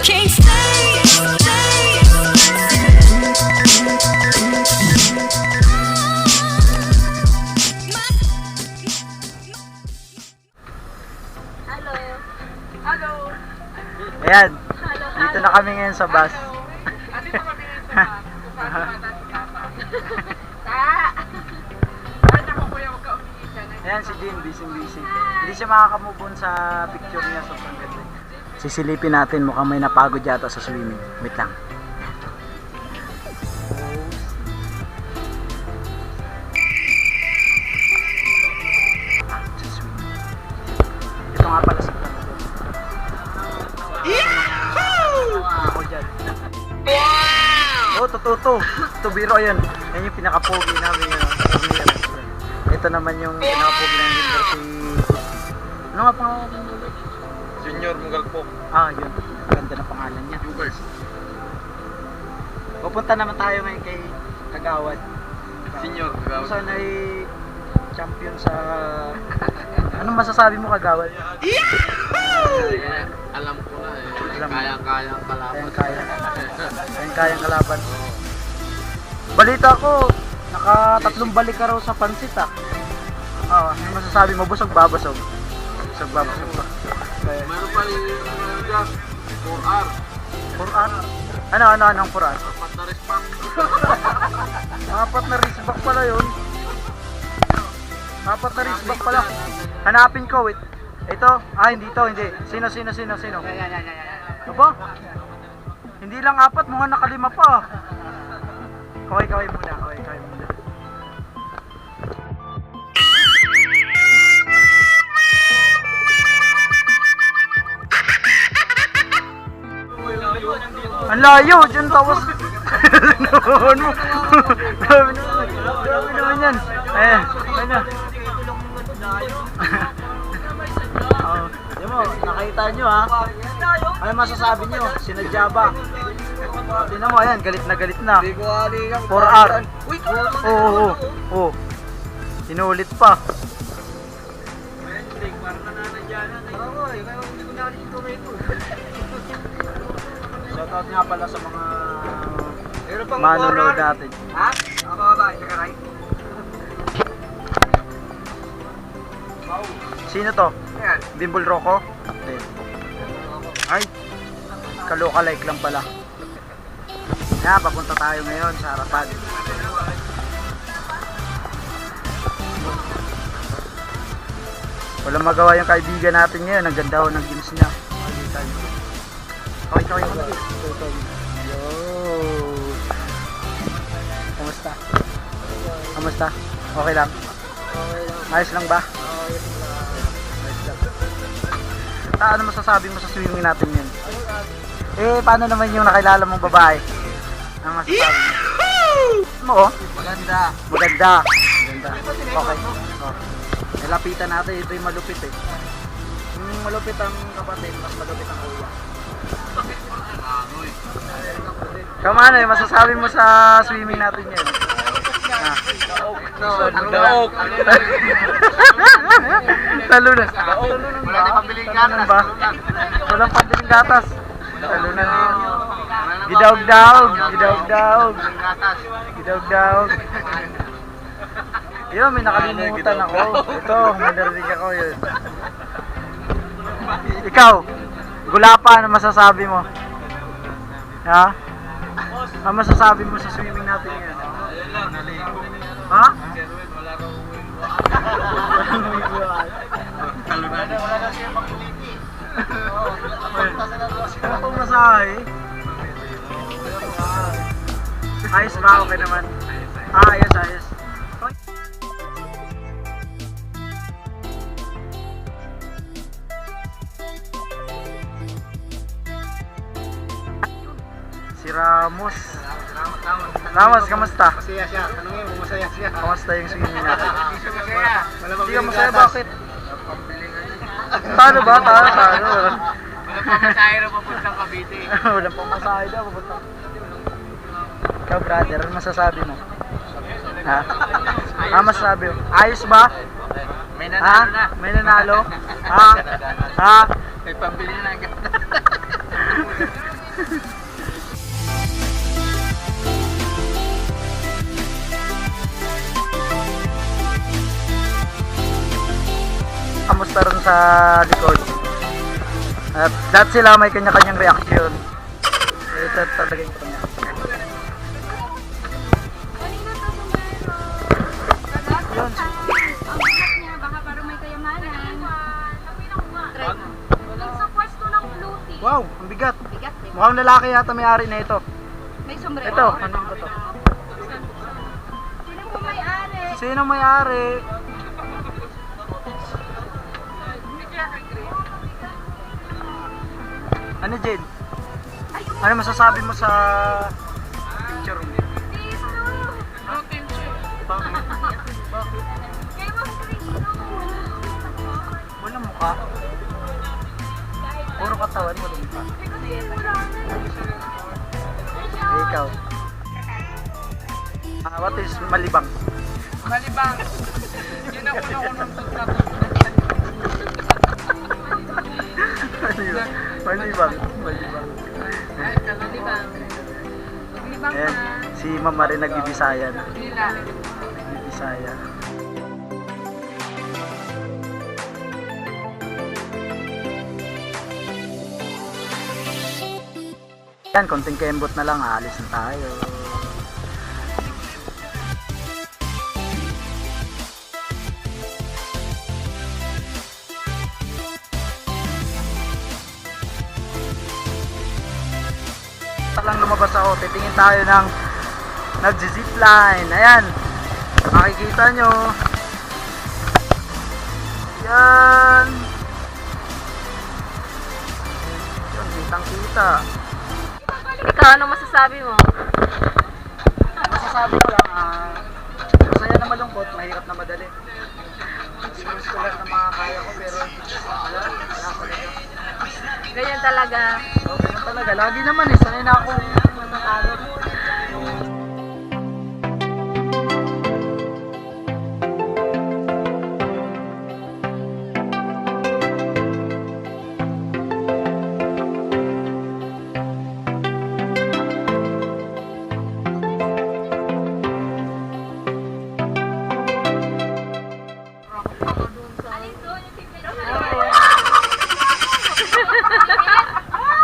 can't stay. Hello. Hello. Ayan, Hello. dito na kami ngayon sa bus. Andito kami ngayon sa bus. Ta. Ay, naku kuya, huwag ka umiiyak dyan. Ayan si Jim, busy. Hindi siya makakamove on sa picture niya, sobrang ganda. Sisilipin natin, mukhang may napagod yata sa swimming. Wait lang. Sa swimming. Ito nga pala si Clara. Ako dyan. Oh, totoo. Ito biro yan. Yan yung pinaka-pogi namin. Ito naman yung pinaka-pogi ng gender si... Ano nga pangalan mo ulit? Junior Mugalpok. Ah, yun. Ganda na pangalan niya. Youtubers. Pupunta naman tayo ngayon kay Kagawad. Senior. Kung saan ay champion sa... Anong masasabi mo, Kagawad? Alam ko na eh. Alam mo. Kayang-kayang kalaban. Kayang kalaban. Balita ko, naka-3 balik ka raw sa pansit ah. Oo, ano masasabi mo? Busog ba? Busog ba? Meron pa yung 4R. 4R? Anong 4R? Apat na respack. 4 na wristback pala yun. 4 na wristback pala. Hanapin ko, wait. Ito? Hindi to, hindi. Sino? Aba? Hindi lang 4, mga naka-5 pa. Kaway muna. Ang layo, dyan tawas. Noon mo. Grabe naman yan. Ayan na. Yan mo, nakita nyo ha. Ano masasabi nyo? Sinadya ba? Tingnan mo, ayan, galit na. 4R. Oo. Inulit pa. Shoutout nga pala sa mga manonood natin. Ha? Ako ba? Ikaray? Sino to? Ayan. Bimbol Rocco? Ay, kaloka-like lang pala. Papunta tayo ngayon sa harapan. Walang magawa yung kaibigan natin ngayon. Ang ganda ho ng games niya. Kaway mo. Yo. Kamusta? Okay lang? Ayos lang ba? Ano masasabi mo sa swimming natin yun? Paano naman yung nakilala mong babae? Ano masasabi mo? Maganda. Maganda. Okay. Nilapitan natin. Ito yung malupit eh. Yung malupit ang kapatid, mas malupit ang kuya. Kamano masasabi mo sa swimming natin yun? Daog. Talunan. Wala na pambiling gatas. ba? Walang pambiling gatas. Talunan. Gidaog-daog. Yun, may nakalimutan ako. Ito, may narinig ako yun. Ikaw, gulapa, ano masasabi mo? Ha? Ano masasabi mo sa swimming natin yun? Ha? Ano kung masahe? Ayos ba? Okay naman? Ayos. Si Ramos. Ramos, kamusta? Masaya siya. Tanungin mo, masaya siya. Kamusta yung swimming natin? Masaya. Hindi ka masaya, bakit? Paano ba? Paano? Wala pa masahe na papuntang Cavite. Walang pang masahe daw. Ikaw, brother, ano masasabi mo? Ha? Masasabi mo? Ayos ba? May Ha? May nanalo? Ha? May pambili na agad. Kamusta rin sa likod. At lahat sila may kanya-kanyang reaksyon. Ito talaga yung kanya. Yun. Ang bigat niya, baka parang may kayamanan. Try mo. Sa pwesto ng blue tea. Wow, ang bigat. Bigat eh. Mukhang lalaki yata may-ari na ito. May sombrero. Ito, ano ba to? Sino po may-ari? Sino may-ari? Ano, Jade? Ano masasabi mo sa picture mo? Bakit? Bakit? Walang mukha. Puro katawan, walang mukha. Ikaw. What is malibang? Malibang. Yun ang unang-unang tutok. Malibang. Malibang. Malibang. Libang. Libang Ayan, ka. si Mama rin nag-Ibisayan. Nila. Bisaya. Yan, konting kembot na lang, aalis na tayo. Lang lumabas ako, titingin tayo ng nagzi-zipline. Ayan, makikita nyo. Yan. Yun, kitang kita. Ikaw, ano masasabi mo? Masasabi ko lang, masaya na malungkot, mahirap na madali. Sinulis ko lang na makakaya ko, pero wala talaga. Ganyan talaga. So, ganun talaga. Lagi naman sanay na ako natatalo.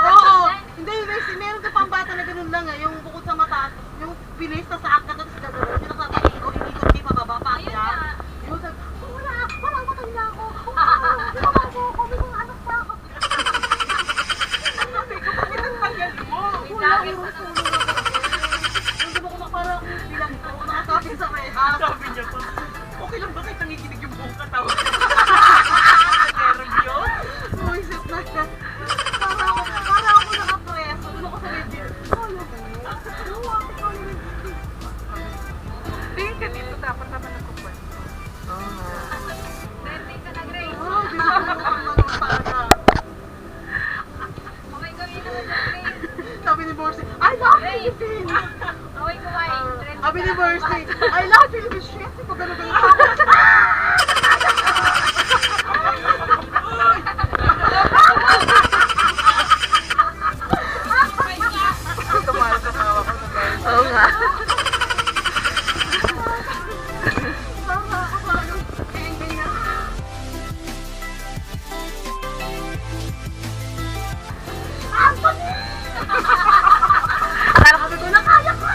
Oo. Hindi, meron ka pang bata na ganun lang yung bukod sa mata, yung bilis na sa akat at sa gano'n, yung nakasabi ko, ikot di pababa pa siya. Yung sabi, wala, matay na ako. Wala mo ako, may mga anak pa ako. Sabi ko, bakit ang tagal mo? Wala, meron sa ulo. Hindi mo ko parang bilang ito, nakasabi sa reha. Sabi niya pa, okay lang ba kayo nangikinig yung buong katawan? Meron yun? Umisip na siya. Para ako nakapreso. Ano ko sa video? Tingin ka dito, dapat naman nagkupan. Birthday ka na, Grace. Di ba ako talaga? Kamay kami naman na, Grace. Sabi ni Borsi, I love Philippines! Away kumain. Sabi ni Borsi, I love Philippines! Shit, pag gano'n ako. Oo nga. Sama ako sa ano, ganyan. Akala ko Sabi ko na kaya ko!